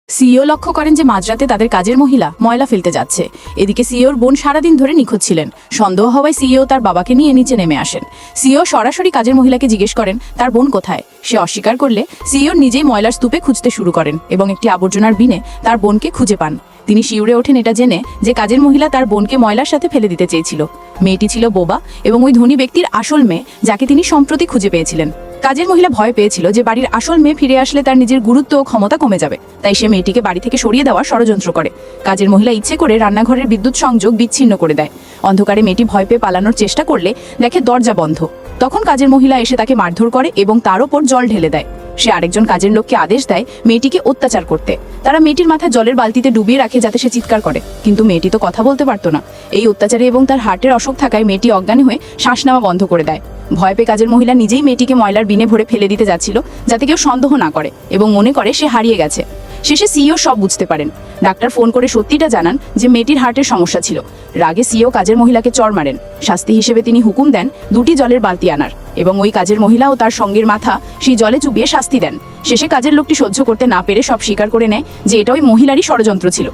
CEO লক্ষ্য করেন যে মাঝরাতে তাদের কাজের মহিলা ময়লা ফেলতে যাচ্ছে। এদিকে সিইওর বোন সারাদিন ধরে নিখোঁজ ছিলেন। সন্দেহ হওয়ায় সিইও তার বাবাকে নিয়ে নিচে নেমে আসেন। সিইও সরাসরি কাজের মহিলাকে জিজ্ঞেস করেন তার বোন কোথায়। সে অস্বীকার করলে সিইও নিজেই ময়লার স্তূপে খুঁজতে শুরু করেন এবং একটি আবর্জনার বিনে তার বোনকে খুঁজে পান। তিনি শিউরে ওঠেন এটা জেনে যে কাজের মহিলা তার বোনকে ময়লার সাথে ফেলে দিতে চেয়েছিল। মেয়েটি ছিল বোবা এবং ওই ধনী ব্যক্তির আসল মেয়ে, যাকে তিনি সম্প্রতি খুঁজে পেয়েছিলেন। কাজের মহিলা ভয় পেয়েছিল যে বাড়ির আসল মেয়ে ফিরে আসলে তার নিজের গুরুত্ব ও ক্ষমতা কমে যাবে, তাই সে মেয়েটিকে বাড়ি থেকে সরিয়ে দেওয়ার ষড়যন্ত্র করে। কাজের মহিলা ইচ্ছে করে রান্নাঘরের বিদ্যুৎ সংযোগ বিচ্ছিন্ন করে দেয়। অন্ধকারে মেয়েটি ভয় পেয়ে পালানোর চেষ্টা করলে দেখে দরজা বন্ধ। তখন কাজের মহিলা এসে তাকে মারধর করে এবং তার ওপর জল ঢেলে দেয়। সে আরেকজন কাজের লোককে আদেশ দেয় মেয়েটিকে অত্যাচার করতে। তারা মেয়েটির মাথায় জলের বালতিতে ডুবিয়ে রাখে যাতে সে চিৎকার করে, কিন্তু মেয়েটি তো কথা বলতে পারতো না। এই অত্যাচারে এবং তার হার্টের অসুখ থাকায় মেয়েটি অজ্ঞানী হয়ে শ্বাস নেওয়া বন্ধ করে দেয়। ভয় পেয়ে কাজের মহিলা নিজেই মেয়েটিকে ময়লার বিনে ভরে ফেলে দিতে যাচ্ছিল যাতে কেউ সন্দেহ না করে এবং মনে করে সে হারিয়ে গেছে। শেষে সিইও সব বুঝতে পারেন। ডাক্তার ফোন করে সত্যিটা জানান যে মেয়েটির হার্টের সমস্যা ছিল। রাগে সিইও কাজের মহিলাকে চড় মারেন। শাস্তি হিসেবে তিনি হুকুম দেন 2টি জলের বালতি আনার এবং ওই কাজের মহিলা ও তার সঙ্গীর মাথা সেই জলে চুবিয়ে শাস্তি দেন। শেষে কাজের লোকটি সহ্য করতে না পেরে সব স্বীকার করে নেয় যে এটা ওই মহিলারই ষড়যন্ত্র ছিল।